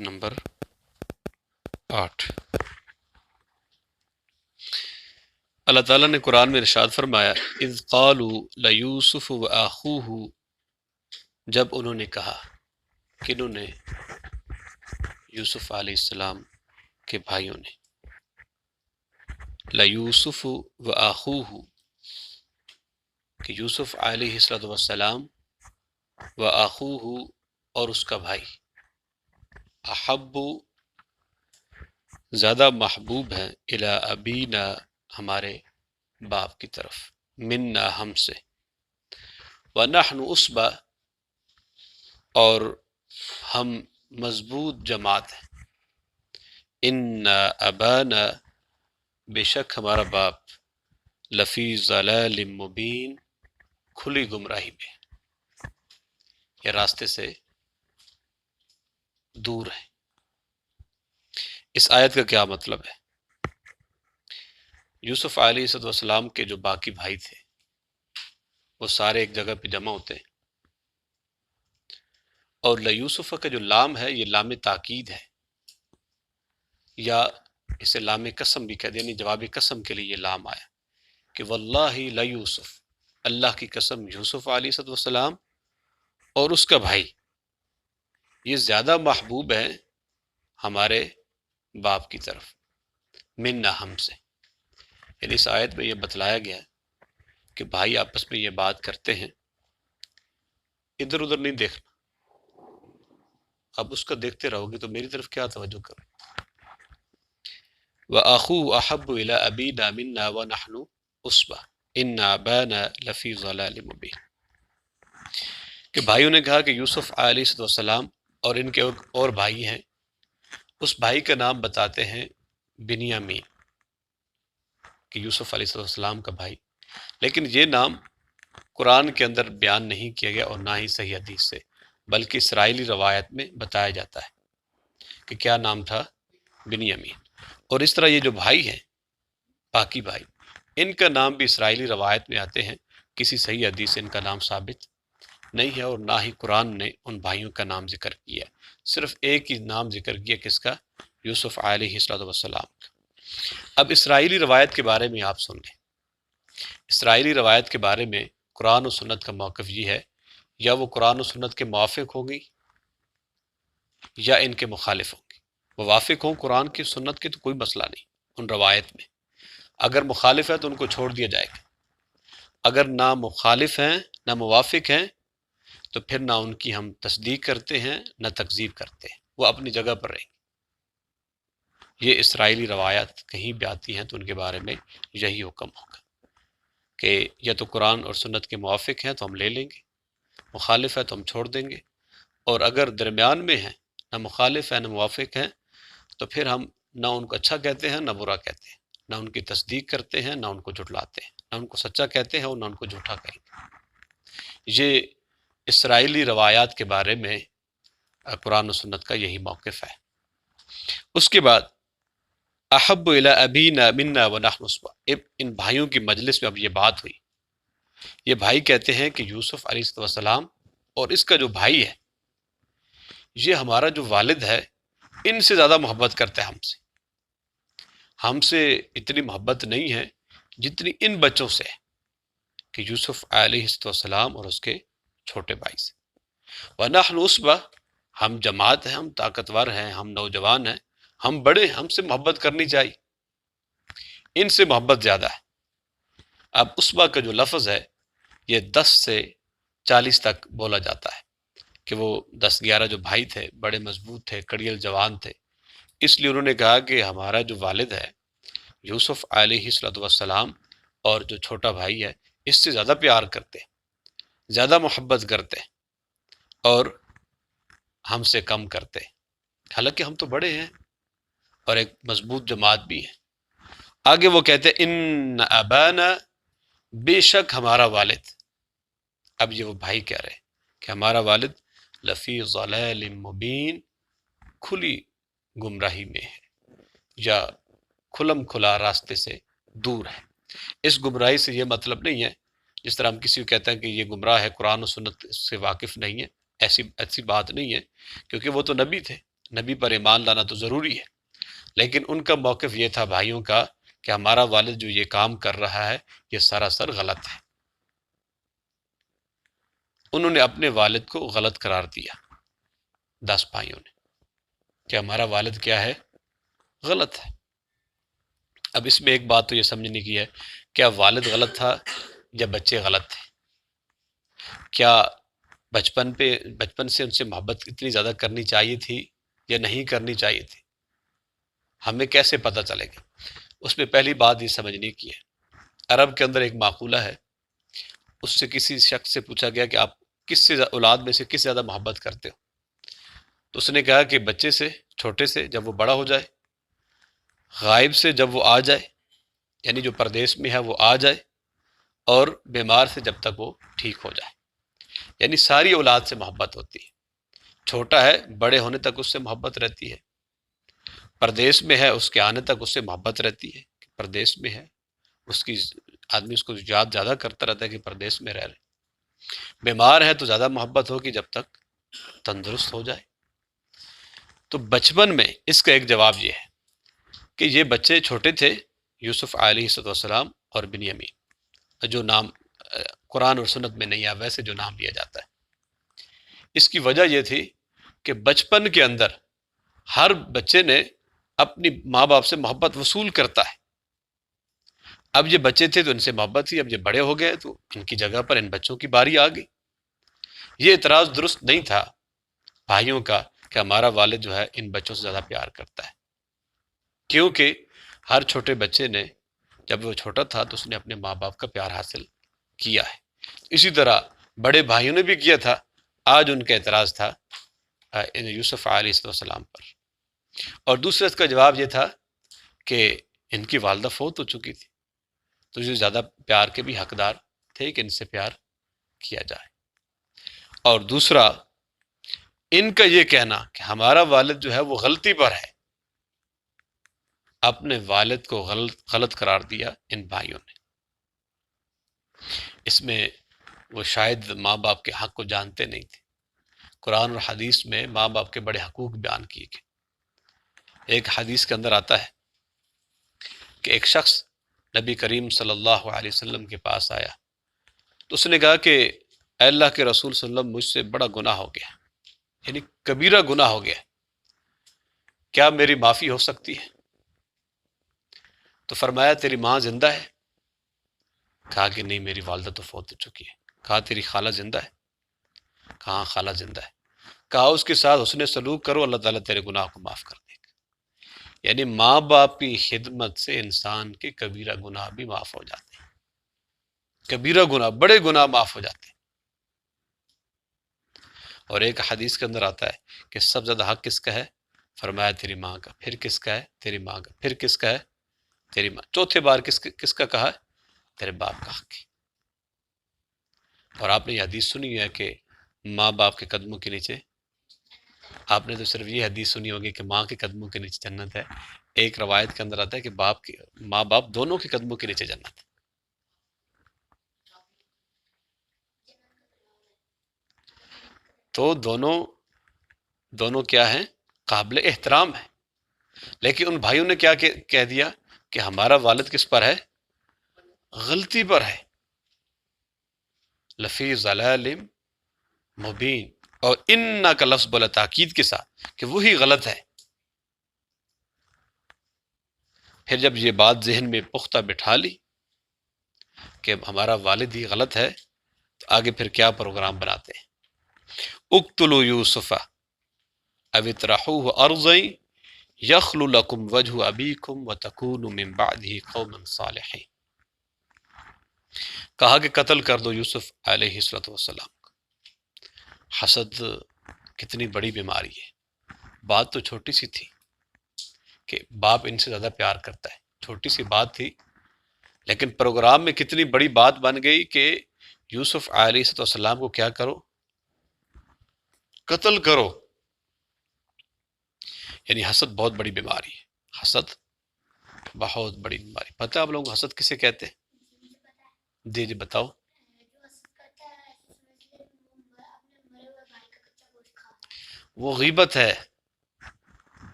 Number 8۔ اللہ تعالیٰ نے قرآن میں ارشاد فرمایا، اذ قالوا لیوسف واخوہ، جب انہوں نے کہا، کنہوں نے؟ یوسف علیہ السلام کے بھائیوں نے، لیوسف واخوہ، کہ یوسف علیہ السلام واخوہ، اور اس کا بھائی، احب، زیادہ محبوب ہیں، الی ابینا، ہمارے باپ کی طرف، منا، ہم سے، ونحن عصبہ، اور ہم مضبوط جماعت ہیں، ان ابانا، بے شک ہمارا باپ، لفی ضلال مبین، کھلی گمراہی میں، یا راستے سے دور ہے۔ اس آیت کا کیا مطلب ہے؟ یوسف علیہ السلام کے جو باقی بھائی تھے وہ سارے ایک جگہ پہ جمع ہوتے ہیں، اور لیوسف کا جو لام ہے یہ لام تاکید ہے، یا اسے لام قسم بھی کہتے ہیں، یعنی جواب قسم کے لیے یہ لام آیا کہ واللہ لیوسف، اللہ کی قسم، یوسف علیہ السلام اور اس کا بھائی یہ زیادہ محبوب ہیں ہمارے باپ کی طرف، منا، ہم سے۔ یعنی اس آیت میں یہ بتلایا گیا ہے کہ بھائی آپس میں یہ بات کرتے ہیں، ادھر ادھر نہیں دیکھنا، اب اس کا دیکھتے رہو گے تو میری طرف کیا توجہ کرو۔ وَأَخُوهُ أَحَبُّ إِلَىٰ أَبِينَا مِنَّا وَنَحْنُ عُصْبَةٌ إِنَّ أَبَانَا لَفِي ضَلَالٍ مُبِينٍ، کہ بھائیوں نے کہا کہ یوسف علیہ السلام اور ان کے اور بھائی ہیں، اس بھائی کا نام بتاتے ہیں بنیامین، کہ یوسف علیہ السلام کا بھائی، لیکن یہ نام قرآن کے اندر بیان نہیں کیا گیا اور نہ ہی صحیح حدیث سے، بلکہ اسرائیلی روایت میں بتایا جاتا ہے کہ کیا نام تھا، بنیامین۔ اور اس طرح یہ جو بھائی ہیں، باقی بھائی، ان کا نام بھی اسرائیلی روایت میں آتے ہیں، کسی صحیح حدیث سے ان کا نام ثابت نہیں ہے، اور نہ ہی قرآن نے ان بھائیوں کا نام ذکر کیا، صرف ایک ہی نام ذکر کیا، کس کا؟ یوسف علیہ السلام کا۔ اب اسرائیلی روایت کے بارے میں آپ سن لیں، اسرائیلی روایت کے بارے میں قرآن و سنت کا موقف یہ ہے، یا وہ قرآن و سنت کے موافق ہوگی یا ان کے مخالف ہوں گی۔ موافق ہوں قرآن کی سنت کے تو کوئی مسئلہ نہیں ان روایت میں، اگر مخالف ہے تو ان کو چھوڑ دیا جائے گا، اگر نہ مخالف ہیں نہ موافق ہیں تو پھر نہ ان کی ہم تصدیق کرتے ہیں نہ تکذیب کرتے ہیں، وہ اپنی جگہ پر رہیں گے۔ یہ اسرائیلی روایات کہیں بھی آتی ہیں تو ان کے بارے میں یہی حکم ہوگا کہ یا تو قرآن اور سنت کے موافق ہیں تو ہم لے لیں گے، مخالف ہے تو ہم چھوڑ دیں گے، اور اگر درمیان میں ہیں، نہ مخالف ہے نہ موافق ہیں، تو پھر ہم نہ ان کو اچھا کہتے ہیں نہ برا کہتے ہیں، نہ ان کی تصدیق کرتے ہیں نہ ان کو جھٹلاتے ہیں، نہ ان کو سچا کہتے ہیں اور نہ ان کو جھوٹا کہیں گے۔ یہ اسرائیلی روایات کے بارے میں قرآن و سنت کا یہی موقف ہے۔ اس کے بعد احب الی ابینا منا ونحن عصبہ، ان بھائیوں کی مجلس میں اب یہ بات ہوئی، یہ بھائی کہتے ہیں کہ یوسف علیہ السلام اور اس کا جو بھائی ہے یہ ہمارا جو والد ہے ان سے زیادہ محبت کرتا ہے ہم سے اتنی محبت نہیں ہے جتنی ان بچوں سے ہے، کہ یوسف علیہ السلام اور اس کے چھوٹے بھائی سے۔ وَنَحْنُ عُصْبَةٌ، ہم جماعت ہیں، ہم طاقتور ہیں، ہم نوجوان ہیں، ہم بڑے، ہم سے محبت کرنی چاہیے، ان سے محبت زیادہ ہے۔ اب عصبہ کا جو لفظ ہے یہ 10 سے 40 تک بولا جاتا ہے، کہ وہ 10-11 جو بھائی تھے بڑے مضبوط تھے، کڑیل جوان تھے، اس لیے انہوں نے کہا کہ ہمارا جو والد ہے یوسف علیہ السلام اور جو چھوٹا بھائی ہے اس سے زیادہ پیار کرتے، زیادہ محبت کرتے اور ہم سے کم کرتے، حالانکہ ہم تو بڑے ہیں اور ایک مضبوط جماعت بھی ہے۔ آگے وہ کہتے ہیں ان ابانا، بے شک ہمارا والد، اب یہ وہ بھائی کہہ رہے ہیں کہ ہمارا والد لفی ضلال مبین، کھلی گمراہی میں ہے، یا کھلم کھلا راستے سے دور ہے۔ اس گمراہی سے یہ مطلب نہیں ہے جس طرح ہم کسی کو کہتے ہیں کہ یہ گمراہ ہے، قرآن و سنت سے واقف نہیں ہے، ایسی بات نہیں ہے، کیونکہ وہ تو نبی تھے، نبی پر ایمان لانا تو ضروری ہے، لیکن ان کا موقف یہ تھا بھائیوں کا کہ ہمارا والد جو یہ کام کر رہا ہے یہ سراسر غلط ہے۔ انہوں نے اپنے والد کو غلط قرار دیا، 10 بھائیوں نے، کہ ہمارا والد کیا ہے؟ غلط ہے۔ اب اس میں ایک بات تو یہ سمجھنے کی ہے، کیا والد غلط تھا یا بچے غلط تھے؟ کیا بچپن سے ان سے محبت اتنی زیادہ کرنی چاہیے تھی یا نہیں کرنی چاہیے تھی؟ ہمیں کیسے پتہ چلے گا؟ اس میں پہلی بات یہ سمجھنے کی ہے، عرب کے اندر ایک مقولہ ہے، اس سے کسی شخص سے پوچھا گیا کہ آپ کس سے اولاد میں سے کس سے زیادہ محبت کرتے ہو؟ تو اس نے کہا کہ بچے سے، چھوٹے سے جب وہ بڑا ہو جائے، غائب سے جب وہ آ جائے، یعنی جو پردیس میں ہے وہ آ جائے، اور بیمار سے جب تک وہ ٹھیک ہو جائے۔ یعنی ساری اولاد سے محبت ہوتی ہے، چھوٹا ہے بڑے ہونے تک اس سے محبت رہتی ہے، پردیس میں ہے اس کے آنے تک اس سے محبت رہتی ہے، پردیس میں ہے اس کی آدمی اس کو یاد زیادہ کرتا رہتا ہے کہ پردیس میں رہ رہے، بیمار ہے تو زیادہ محبت ہوگی جب تک تندرست ہو جائے۔ تو بچپن میں اس کا ایک جواب یہ ہے کہ یہ بچے چھوٹے تھے، یوسف علیہ السلام اور بنیامین، جو نام قرآن اور سنت میں نہیں آیا ویسے جو نام لیا جاتا ہے، اس کی وجہ یہ تھی کہ بچپن کے اندر ہر بچے نے اپنی ماں باپ سے محبت وصول کرتا ہے۔ اب یہ بچے تھے تو ان سے محبت تھی، اب یہ بڑے ہو گئے تو ان کی جگہ پر ان بچوں کی باری آ گئی۔ یہ اعتراض درست نہیں تھا بھائیوں کا کہ ہمارا والد جو ہے ان بچوں سے زیادہ پیار کرتا ہے، کیونکہ ہر چھوٹے بچے نے جب وہ چھوٹا تھا تو اس نے اپنے ماں باپ کا پیار حاصل کیا ہے، اسی طرح بڑے بھائیوں نے بھی کیا تھا۔ آج ان کا اعتراض تھا یوسف علیہ السلام پر، اور دوسرا اس کا جواب یہ تھا کہ ان کی والدہ فوت ہو چکی تھی، تو جو زیادہ پیار کے بھی حقدار تھے کہ ان سے پیار کیا جائے۔ اور دوسرا ان کا یہ کہنا کہ ہمارا والد جو ہے وہ غلطی پر ہے، اپنے والد کو غلط قرار دیا ان بھائیوں نے۔ اس میں وہ شاید ماں باپ کے حق کو جانتے نہیں تھے۔ قرآن اور حدیث میں ماں باپ کے بڑے حقوق بیان کیے گئے۔ ایک حدیث کے اندر آتا ہے کہ ایک شخص نبی کریم صلی اللہ علیہ وسلم کے پاس آیا تو اس نے کہا کہ اے اللہ کے رسول صلی اللہ علیہ وسلم، مجھ سے بڑا گناہ ہو گیا، یعنی کبیرہ گناہ ہو گیا، کیا میری معافی ہو سکتی ہے؟ تو فرمایا تیری ماں زندہ ہے؟ کہا کہ نہیں، میری والدہ تو فوت ہو چکی ہے۔ کہا تیری خالہ زندہ ہے؟ کہا ہاں خالہ زندہ ہے۔ کہا اس کے ساتھ حسن سلوک کرو، اللہ تعالیٰ تیرے گناہ کو معاف کر دے گا۔ یعنی ماں باپ کی خدمت سے انسان کے کبیرہ گناہ بھی معاف ہو جاتے ہیں، کبیرہ گناہ، بڑے گناہ معاف ہو جاتے ہیں۔ اور ایک حدیث کے اندر آتا ہے کہ سب سے زیادہ حق کس کا ہے؟ فرمایا تیری ماں کا، پھر کس کا ہے؟ تیری ماں کا، پھر کس کا ہے؟ تیری ماں، چوتھے بار کس کا کہا؟ تیرے باپ کا حق ہے۔ اور آپ نے یہ حدیث سنی ہے کہ ماں باپ کے قدموں کے نیچے، آپ نے تو صرف یہ حدیث سنی ہوگی کہ ماں کے قدموں کے نیچے جنت ہے، ایک روایت کے اندر آتا ہے کہ ماں باپ دونوں کے قدموں کے نیچے جنت ہے۔ تو دونوں کیا ہیں؟ قابل احترام ہے۔ لیکن ان بھائیوں نے کیا کہہ دیا کہ ہمارا والد کس پر ہے؟ غلطی پر ہے، لفی ضلال مبین، اور ان کا لفظ بولا تاکید کے ساتھ کہ وہی غلط ہے۔ پھر جب یہ بات ذہن میں پختہ بٹھا لی کہ ہمارا والد ہی غلط ہے، تو آگے پھر کیا پروگرام بناتے ہیں؟ اقتلوا یوسف او اطرحوه ارضا یخل لکم وجہ ابیکم وتکونوا من بعدہ قوما صالحین۔ کہا کہ قتل کر دو یوسف علیہ السلام کو۔ حسد کتنی بڑی بیماری ہے۔ بات تو چھوٹی سی تھی کہ باپ ان سے زیادہ پیار کرتا ہے، چھوٹی سی بات تھی، لیکن پروگرام میں کتنی بڑی بات بن گئی کہ یوسف علیہ السلام کو کیا کرو؟ قتل کرو۔ یعنی حسد بہت بڑی بیماری ہے، حسد بہت بڑی بیماری۔ پتہ ہے آپ لوگوں کو حسد کسے کہتے ہیں؟ جی بتاؤ۔ وہ غیبت ہے،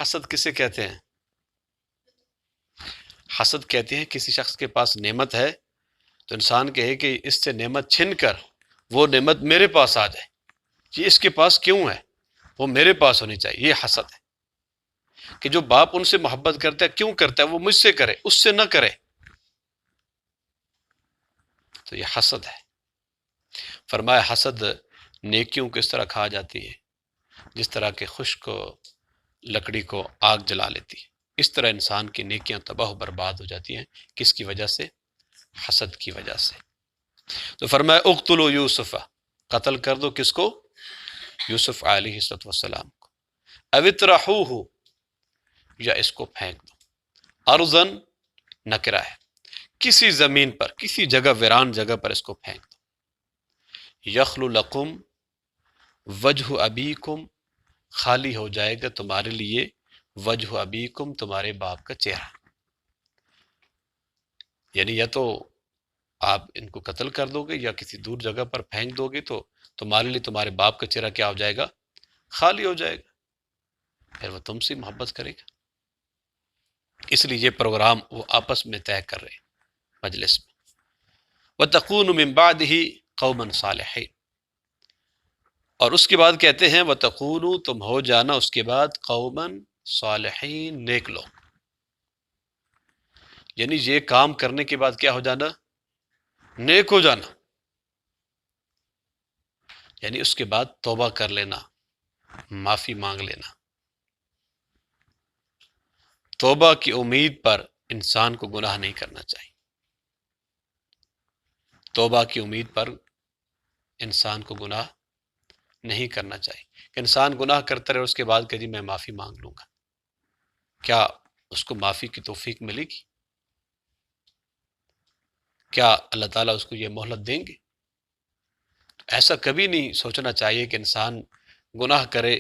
حسد کسے کہتے ہیں؟ حسد کہتے ہیں کسی شخص کے پاس نعمت ہے تو انسان کہے کہ اس سے نعمت چھن کر وہ نعمت میرے پاس آ جائے، یہ اس کے پاس کیوں ہے، وہ میرے پاس ہونی چاہیے. یہ حسد ہے کہ جو باپ ان سے محبت کرتا ہے کیوں کرتا ہے، وہ مجھ سے کرے، اس سے نہ کرے. تو یہ حسد ہے. فرمایا حسد نیکیوں کو اس طرح کھا جاتی ہے جس طرح کہ خشک لکڑی کو آگ جلا لیتی ہے. اس طرح انسان کی نیکیاں تباہ و برباد ہو جاتی ہیں. کس کی وجہ سے؟ حسد کی وجہ سے. تو فرمایا اقتلوا یوسف، قتل کر دو کس کو؟ یوسف علیہ السلام کو. او اطرحوہ، یا اس کو پھینک دو. ارضن نکرہ ہے، کسی زمین پر، کسی جگہ ویران جگہ پر اس کو پھینک دو. یخل لکم وجہ ابیکم، خالی ہو جائے گا تمہارے لیے وجہ ابیکم، تمہارے باپ کا چہرہ. یعنی یا تو آپ ان کو قتل کر دو گے یا کسی دور جگہ پر پھینک دو گے تو تمہارے لیے تمہارے باپ کا چہرہ کیا ہو جائے گا؟ خالی ہو جائے گا. پھر وہ تم سے محبت کرے گا. اس لیے یہ پروگرام وہ آپس میں طے کر رہے مجلس میں. وَتَكُونُ مِن بَعْدِهِ قَوْمًا صَالِحِينَ، اور اس کے بعد کہتے ہیں وَتَكُونُ، تم ہو جانا اس کے بعد قَوْمًا صالحین، نیک لوگ. یعنی یہ کام کرنے کے بعد کیا ہو جانا؟ نیک ہو جانا. یعنی اس کے بعد توبہ کر لینا، معافی مانگ لینا. توبہ کی امید پر انسان کو گناہ نہیں کرنا چاہیے. توبہ کی امید پر انسان کو گناہ نہیں کرنا چاہیے. کہ انسان گناہ کرتا رہے اس کے بعد کہ جی میں معافی مانگ لوں گا، کیا اس کو معافی کی توفیق ملے گی؟ کیا اللہ تعالیٰ اس کو یہ مہلت دیں گے؟ ایسا کبھی نہیں سوچنا چاہیے کہ انسان گناہ کرے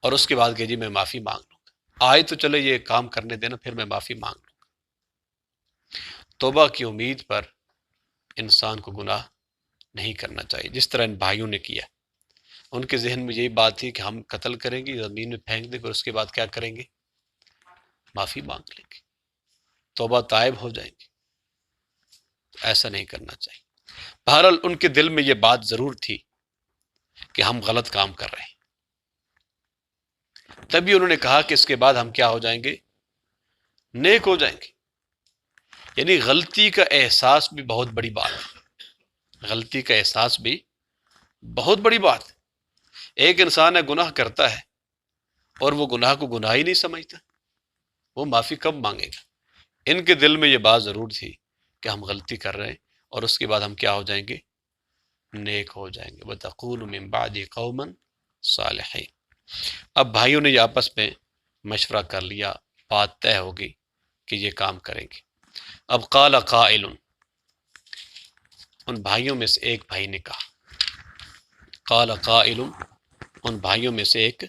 اور اس کے بعد کہ جی میں معافی مانگ لوں گا، آئے تو چلے یہ کام کرنے دینا پھر میں معافی مانگ لوں گا. توبہ کی امید پر انسان کو گناہ نہیں کرنا چاہیے جس طرح ان بھائیوں نے کیا. ان کے ذہن میں یہی بات تھی کہ ہم قتل کریں گے، زمین میں پھینک دیں گے اور اس کے بعد کیا کریں گے؟ معافی مانگ لیں گے، توبہ تائب ہو جائیں گے. ایسا نہیں کرنا چاہیے. بہرحال ان کے دل میں یہ بات ضرور تھی کہ ہم غلط کام کر رہے ہیں. تبھی انہوں نے کہا کہ اس کے بعد ہم کیا ہو جائیں گے؟ نیک ہو جائیں گے. یعنی غلطی کا احساس بھی بہت بڑی بات ہے. غلطی کا احساس بھی بہت بڑی بات ہے. ایک انسان ہے گناہ کرتا ہے اور وہ گناہ کو گناہ ہی نہیں سمجھتا، وہ معافی کب مانگے گا؟ ان کے دل میں یہ بات ضرور تھی کہ ہم غلطی کر رہے ہیں اور اس کے بعد ہم کیا ہو جائیں گے؟ نیک ہو جائیں گے. وَتَكُونُ مِن بَعْدِ قَوْمًا صَالِحِينَ. اب بھائیوں نے یہ آپس میں مشورہ کر لیا، بات طے ہوگی کہ یہ کام کریں گے. اب قال قائل، ان بھائیوں میں سے ایک بھائی نے کہا. قال قائل، ان بھائیوں میں سے ایک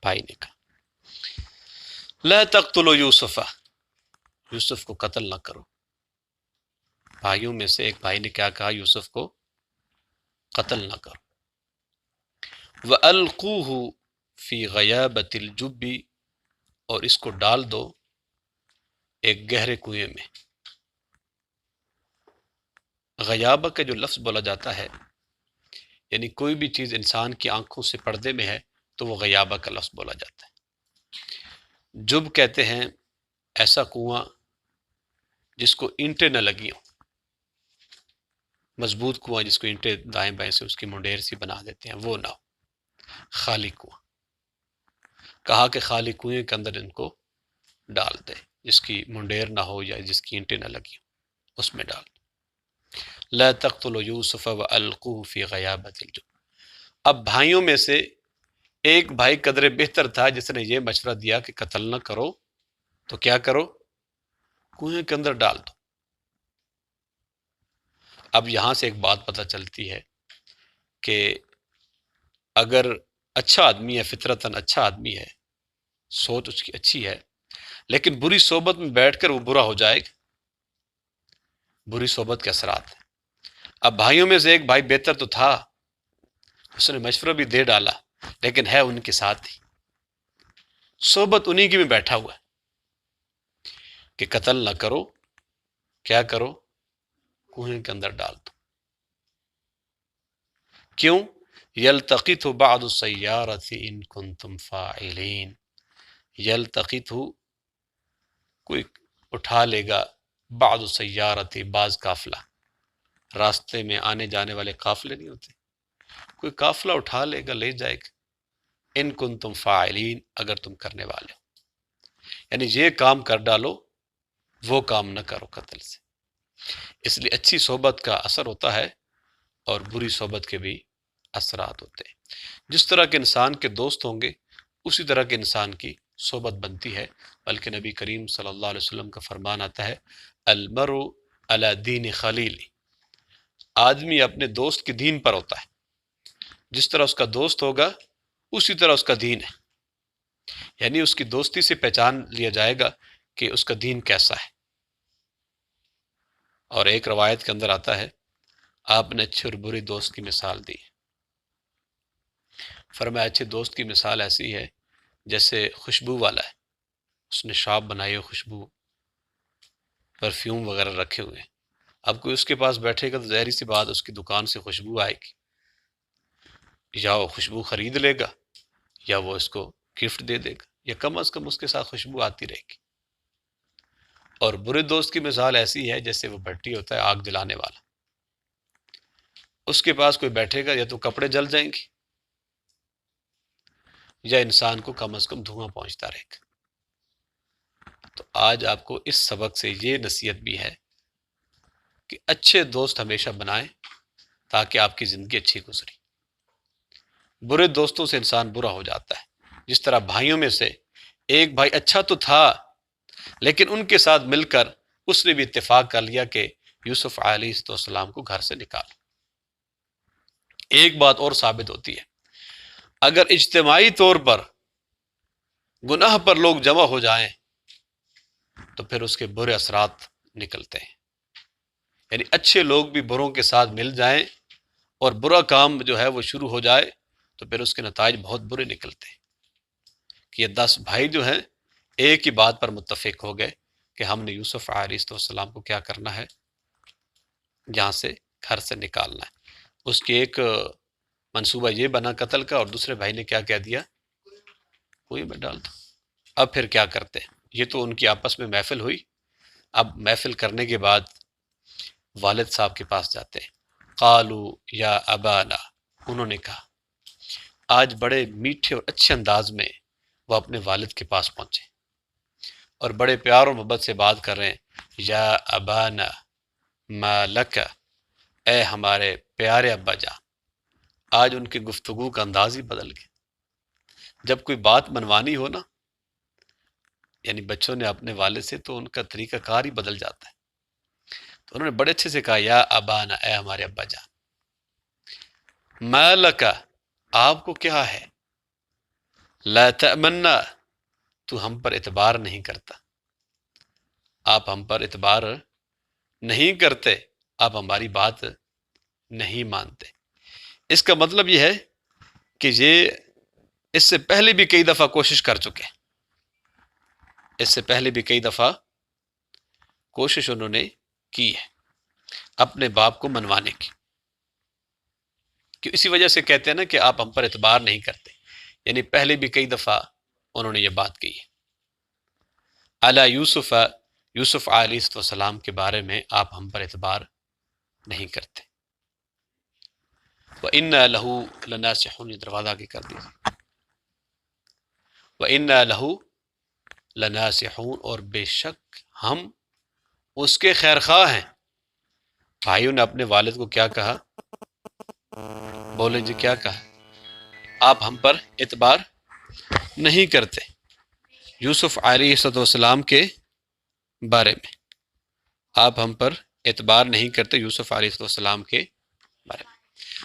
بھائی نے کہا لا تقتلوا یوسف، یوسف کو قتل نہ کرو. بھائیوں میں سے ایک بھائی نے کیا کہا؟ یوسف کو قتل نہ کرو. وَأَلْقُوهُ فِي غَيَابَةِ الْجُبِّ، اور اس کو ڈال دو ایک گہرے کنویں میں. غیابہ کا جو لفظ بولا جاتا ہے، یعنی کوئی بھی چیز انسان کی آنکھوں سے پردے میں ہے تو وہ غیابہ کا لفظ بولا جاتا ہے. جب کہتے ہیں ایسا کنواں جس کو اینٹیں نہ لگی ہوں، مضبوط کنواں جس کو اینٹیں دائیں بائیں سے اس کی منڈیر سی بنا دیتے ہیں، وہ نہ ہو. خالی کنواں. کہا کہ خالی کنویں کے اندر ان کو ڈال دے، جس کی منڈیر نہ ہو یا جس کی اینٹیں نہ لگی ہوں، اس میں ڈال دو. لا تقتلوا یوسف والقوه فی غیابۃ الجب. اب بھائیوں میں سے ایک بھائی قدر بہتر تھا جس نے یہ مشورہ دیا کہ قتل نہ کرو تو کیا کرو؟ کنویں کے اندر ڈال دو. اب یہاں سے ایک بات پتہ چلتی ہے کہ اگر اچھا آدمی ہے، فطرتاً اچھا آدمی ہے، سوچ اس کی اچھی ہے، لیکن بری صحبت میں بیٹھ کر وہ برا ہو جائے گا. بری صحبت کے اثرات ہیں. اب بھائیوں میں سے ایک بھائی بہتر تو تھا، اس نے مشورہ بھی دے ڈالا، لیکن ہے ان کے ساتھ ہی. صحبت انہی کی میں بیٹھا ہوا ہے کہ قتل نہ کرو، کیا کرو، کنویں کے اندر ڈال دو۔ کیوں؟ یلتقطہ بعض السیارۃ ان کنتم فاعلین، یلتقطہ کوئی اٹھا لے گا، بعض السیارۃ بعض قافلہ، راستے میں آنے جانے والے قافلے نہیں ہوتے، کوئی قافلہ اٹھا لے گا، لے جائے گا، ان کنتم فاعلین، اگر تم کرنے والے ہو، یعنی یہ کام کر ڈالو، وہ کام نہ کرو قتل سے۔ اس لیے اچھی صحبت کا اثر ہوتا ہے اور بری صحبت کے بھی اثرات ہوتے ہیں۔ جس طرح کے انسان کے دوست ہوں گے اسی طرح کے انسان کی صحبت بنتی ہے، بلکہ نبی کریم صلی اللہ علیہ وسلم کا فرمان آتا ہے المرء علی دین خلیلی، آدمی اپنے دوست کے دین پر ہوتا ہے، جس طرح اس کا دوست ہوگا اسی طرح اس کا دین ہے، یعنی اس کی دوستی سے پہچان لیا جائے گا کہ اس کا دین کیسا ہے۔ اور ایک روایت کے اندر آتا ہے آپ نے اچھے اور بری دوست کی مثال دی، فرمایا اچھے دوست کی مثال ایسی ہے جیسے خوشبو والا ہے، اس نے شاپ بنائی ہو، خوشبو پرفیوم وغیرہ رکھے ہوئے ہیں، اب کوئی اس کے پاس بیٹھے گا تو ظاہری سی بات اس کی دکان سے خوشبو آئے گی، یا وہ خوشبو خرید لے گا یا وہ اس کو گفٹ دے دے گا، یا کم از کم اس کے ساتھ خوشبو آتی رہے گی۔ اور برے دوست کی مثال ایسی ہے جیسے وہ بھٹی ہوتا ہے، آگ جلانے والا، اس کے پاس کوئی بیٹھے گا یا تو کپڑے جل جائیں گے یا انسان کو کم از کم دھواں پہنچتا رہے گا۔ تو آج آپ کو اس سبق سے یہ نصیحت بھی ہے کہ اچھے دوست ہمیشہ بنائیں تاکہ آپ کی زندگی اچھی گزری۔ برے دوستوں سے انسان برا ہو جاتا ہے، جس طرح بھائیوں میں سے ایک بھائی اچھا تو تھا لیکن ان کے ساتھ مل کر اس نے بھی اتفاق کر لیا کہ یوسف علیہ السلام کو گھر سے نکال۔ ایک بات اور ثابت ہوتی ہے، اگر اجتماعی طور پر گناہ پر لوگ جمع ہو جائیں تو پھر اس کے برے اثرات نکلتے ہیں، یعنی اچھے لوگ بھی بروں کے ساتھ مل جائیں اور برا کام جو ہے وہ شروع ہو جائے تو پھر اس کے نتائج بہت برے نکلتے ہیں۔ کہ یہ 10 بھائی جو ہیں ایک ہی بات پر متفق ہو گئے کہ ہم نے یوسف علیہ السلام کو کیا کرنا ہے، یہاں سے گھر سے نکالنا ہے۔ اس کی ایک منصوبہ یہ بنا قتل کا، اور دوسرے بھائی نے کیا کہہ دیا، کوئی میں ڈال دو۔ اب پھر کیا کرتے ہیں، یہ تو ان کی آپس میں محفل ہوئی، اب محفل کرنے کے بعد والد صاحب کے پاس جاتے ہیں، قالو یا ابانا، انہوں نے کہا، آج بڑے میٹھے اور اچھے انداز میں وہ اپنے والد کے پاس پہنچے اور بڑے پیار اور محبت سے بات کر رہے ہیں، یا ابانا ما لک، اے ہمارے پیارے ابا جان۔ آج ان کی گفتگو کا انداز ہی بدل گیا۔ جب کوئی بات منوانی ہو نا، یعنی بچوں نے اپنے والد سے، تو ان کا طریقہ کار ہی بدل جاتا ہے۔ تو انہوں نے بڑے اچھے سے کہا، یا ابانا، اے ہمارے ابا جان، ما لک، آپ کو کیا ہے، لا تأمنا، تو ہم پر اعتبار نہیں کرتا، آپ ہم پر اعتبار نہیں کرتے، آپ ہماری بات نہیں مانتے۔ اس کا مطلب یہ ہے کہ یہ اس سے پہلے بھی کئی دفعہ کوشش کر چکے، اس سے پہلے بھی کئی دفعہ کوشش انہوں نے کی ہے اپنے باپ کو منوانے کی، کہ اسی وجہ سے کہتے ہیں نا کہ آپ ہم پر اعتبار نہیں کرتے، یعنی پہلے بھی کئی دفعہ انہوں نے یہ بات کی ہے۔ علی یوسف، یوسف علیہ السلام کے بارے میں آپ ہم پر اعتبار نہیں کرتے۔ وَإِنَّا لَهُ لَنَاصِحُونَ، یہ دروازہ آگے کر دیجیے۔ وَإِنَّا لَهُ لَنَاصِحُونَ، اور بے شک ہم اس کے خیر خواہ ہیں۔ بھائیوں نے اپنے والد کو کیا کہا، بولے جی کیا کہا، آپ ہم پر اعتبار نہیں کرتے یوسف علیہ السلام کے بارے میں، آپ ہم پر اعتبار نہیں کرتے یوسف علیہ السلام کے بارے میں،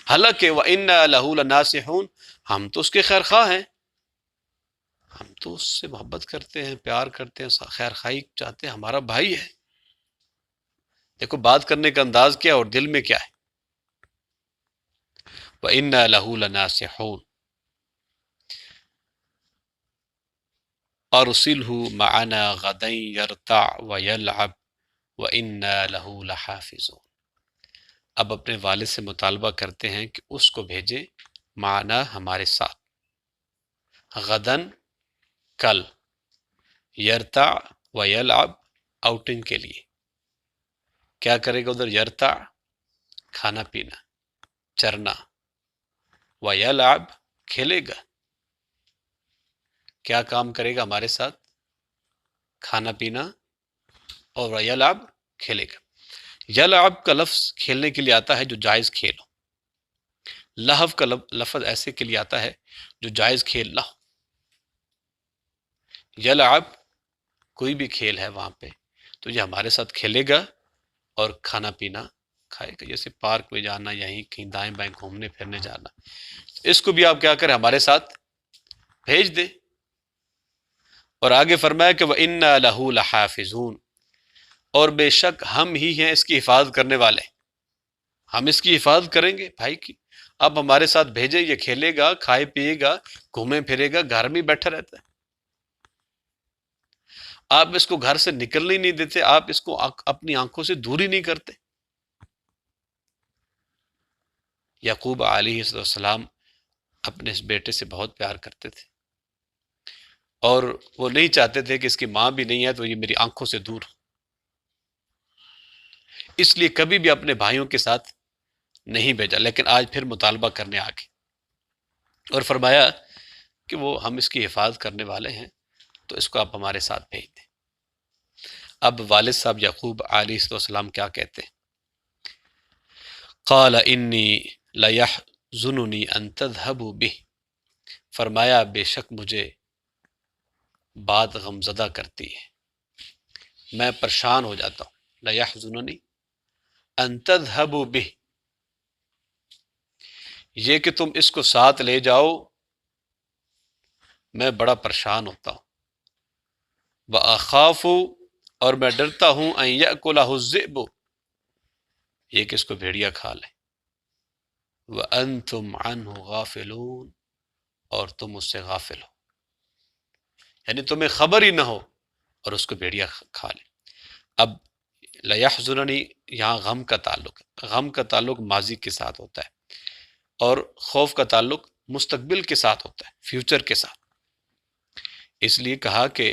حالانکہ وَإِنَّا لَهُ لَنَاصِحُونَ، ہم تو اس کے خیر خواہ ہیں، ہم تو اس سے محبت کرتے ہیں، پیار کرتے ہیں، خیر خواہی چاہتے ہیں، ہمارا بھائی ہے۔ دیکھو بات کرنے کا انداز کیا اور دل میں کیا ہے۔ وَإِنَّا لَهُ لَنَاصِحُونَ، ارسلہ معنا غدا یرتع ویلعب وإنا لہ لحافظون۔ اب اپنے والد سے مطالبہ کرتے ہیں کہ اس کو بھیجے معنا ہمارے ساتھ، غدن کل، یرتع ویلعب آؤٹنگ کے لیے۔ کیا کرے گا ادھر؟ یرتع کھانا پینا، چرنا، ویلعب کھیلے گا۔ کیا کام کرے گا ہمارے ساتھ؟ کھانا پینا، اور ویلعب کھیلے گا۔ یلعب کا لفظ کھیلنے کے لیے آتا ہے جو جائز کھیل ہو، لہو کا لفظ ایسے کے لیے آتا ہے جو جائز کھیل نہ ہو۔ یلعب کوئی بھی کھیل ہے وہاں پہ تو یہ ہمارے ساتھ کھیلے گا اور کھانا پینا کھائے گا، جیسے پارک میں جانا، یہیں کہیں دائیں بائیں گھومنے پھرنے جانا، اس کو بھی آپ کیا کریں؟ ہمارے ساتھ بھیج دیں۔ اور آگے فرمایا کہ وَإِنَّا لَهُ لَحَافِظُونَ، اور بے شک ہم ہی ہیں اس کی حفاظت کرنے والے، ہم اس کی حفاظت کریں گے بھائی کی۔ آپ ہمارے ساتھ بھیجیں، یہ کھیلے گا، کھائے پیے گا، گھومے پھرے گا، گھر میں بیٹھا رہتا ہے، آپ اس کو گھر سے نکلنے نہیں دیتے، آپ اس کو اپنی آنکھوں سے دور ہی نہیں کرتے۔ یعقوب علیہ السلام اپنے اس بیٹے سے بہت پیار کرتے تھے، اور وہ نہیں چاہتے تھے کہ اس کی ماں بھی نہیں ہے تو یہ میری آنکھوں سے دور ہو، اس لیے کبھی بھی اپنے بھائیوں کے ساتھ نہیں بھیجا۔ لیکن آج پھر مطالبہ کرنے آگے اور فرمایا کہ وہ ہم اس کی حفاظت کرنے والے ہیں، تو اس کو آپ ہمارے ساتھ بھیج دیں۔ اب والد صاحب یعقوب علیہ السلام کیا کہتے ہیں؟ قال انی لیحزننی ان تذهبوا به، فرمایا بے شک مجھے بات غمزدہ کرتی ہے، میں پریشان ہو جاتا ہوں۔ لیحزننی ان تذهبوا به، یہ کہ تم اس کو ساتھ لے جاؤ، میں بڑا پریشان ہوتا ہوں۔ وَأَخَافُ، اور میں ڈرتا ہوں، أَن يَأْكُلَهُ الذِّئْبُ، یہ کہ اس کو بھیڑیا کھا لے۔ وَأَنْتُمْ عَنْهُ غَافِلُونَ، اور تم اس سے غافل ہو، یعنی تمہیں خبر ہی نہ ہو اور اس کو بھیڑیا کھا لے۔ اب لیحزننی یہاں غم کا تعلق ہے، غم کا تعلق ماضی کے ساتھ ہوتا ہے، اور خوف کا تعلق مستقبل کے ساتھ ہوتا ہے، فیوچر کے ساتھ۔ اس لیے کہا کہ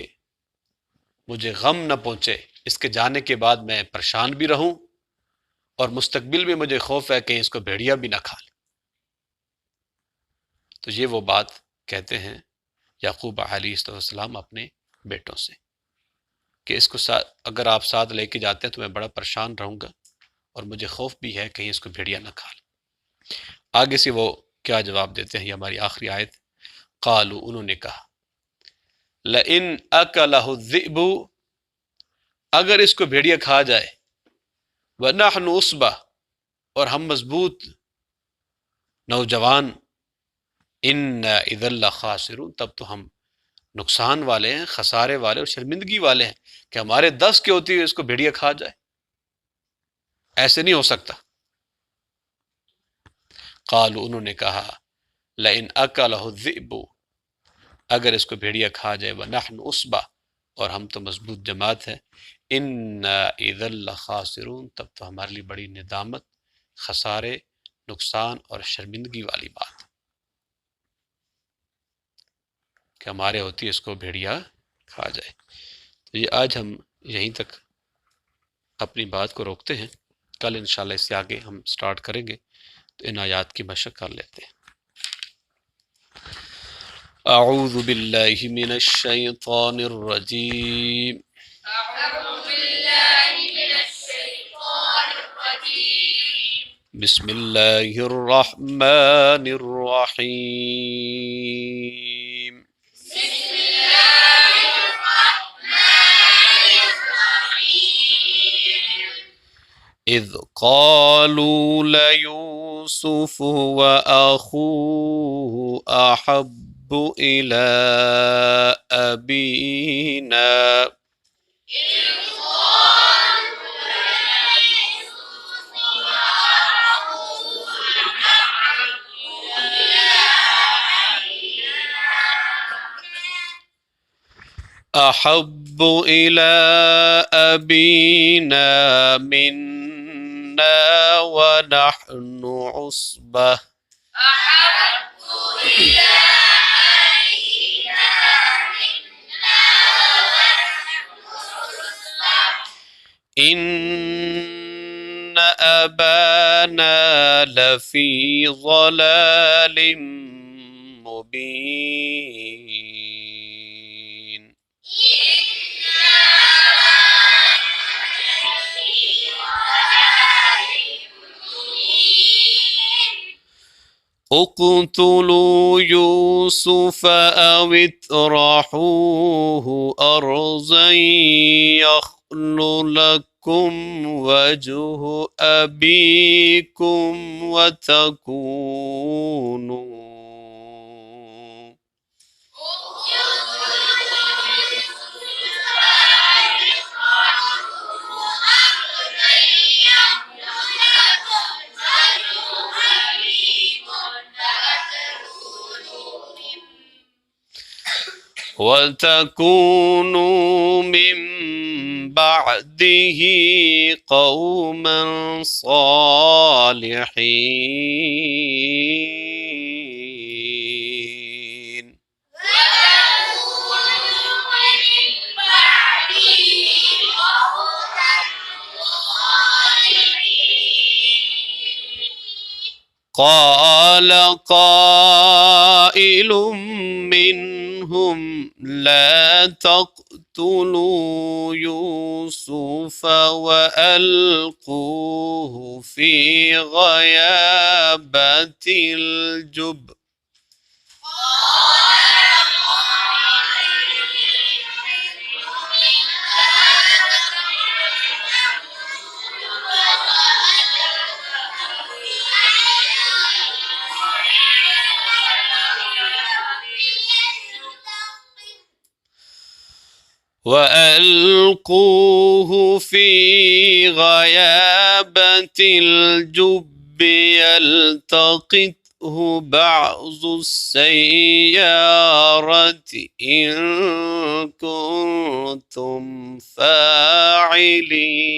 مجھے غم نہ پہنچے، اس کے جانے کے بعد میں پریشان بھی رہوں، اور مستقبل میں مجھے خوف ہے کہ اس کو بھیڑیا بھی نہ کھا لے۔ تو یہ وہ بات کہتے ہیں یعقوب علیہ السلام اپنے بیٹوں سے کہ اس کو اگر آپ ساتھ لے کے جاتے ہیں تو میں بڑا پریشان رہوں گا، اور مجھے خوف بھی ہے کہیں اس کو بھیڑیا نہ کھا لے۔ آگے سے وہ کیا جواب دیتے ہیں، یہ ہماری آخری آیت۔ قالوا، انہوں نے کہا، لئن اکلہ الذئب، اگر اس کو بھیڑیا کھا جائے، ونحن عصبہ، اور ہم مضبوط نوجوان، انا اذا لخاسرون، تب تو ہم نقصان والے ہیں، خسارے والے اور شرمندگی والے ہیں، کہ ہمارے دس کے ہوتی ہے اس کو بھیڑیا کھا جائے، ایسے نہیں ہو سکتا۔ قالوا، انہوں نے کہا، لئن اکلہ الذئب، اگر اس کو بھیڑیا کھا جائے، ونحن عصبہ، اور ہم تو مضبوط جماعت ہے، انا اذا لخاسرون، تب تو ہمارے لیے بڑی ندامت، خسارے، نقصان اور شرمندگی والی بات کہ ہمارے ہوتی ہے اس کو بھیڑیا کھا جائے۔ تو یہ آج ہم یہیں تک اپنی بات کو روکتے ہیں، کل انشاءاللہ اس سے آگے ہم سٹارٹ کریں گے، تو ان آیات کی مشق کر لیتے ہیں۔ اعوذ باللہ من الشیطان الرجیم، بسم اللہ الرحمن الرحیم۔ اذ قالوا ليوسف وأخوه أحب إلى أبينا أحب إلى أبينا منا ونحن عصبة إن أبانا لفي ضلال مبين اقتلوا يوسف أو اطرحوه أرضا يخل لكم وجه أبيكم وتكونوا من بعده قوما صالحين قال قائل منهم لا تقتلوا يوسف وألقوه في غيابة الجب وألقوه في غيابة الجب يلتقطه بعض السيارة إن كنتم فاعلين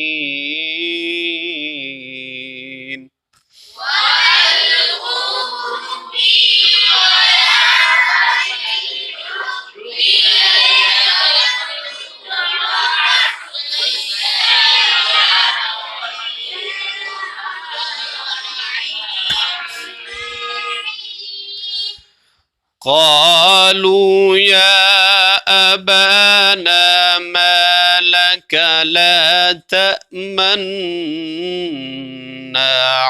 قالوا يا أبانا ما لك لا تأمنا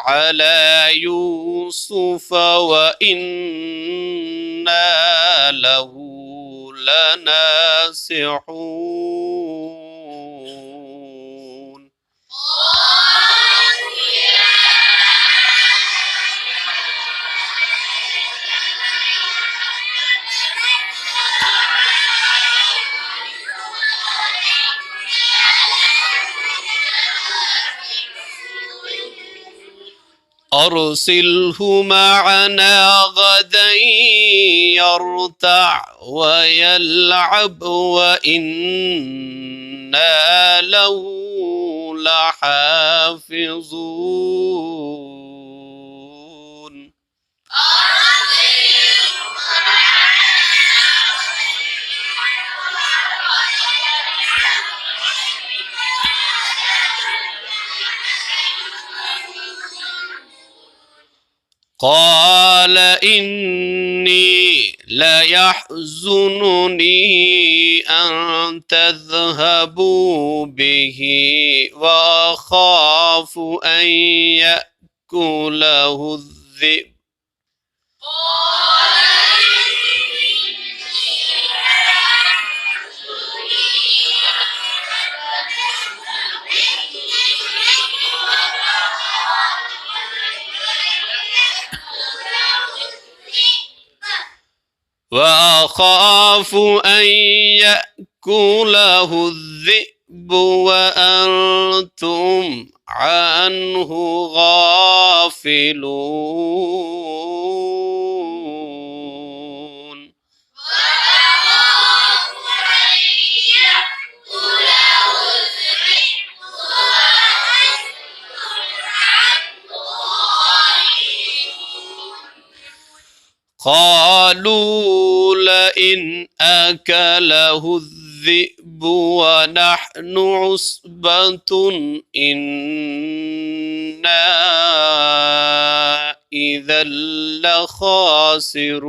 على يوسف وإنا له لناصحون أرسله معنا غدا يرتع ويلعب وإنا له لحافظون قال إني ليحزنني أن تذهبوا به وأخاف أن يأكله الذئب وأخاف أن يأكله الذئب وأنتم عنه غافلون قالوا لئن أكله الذئب ونحن عصبة إنا إذا لخاسرون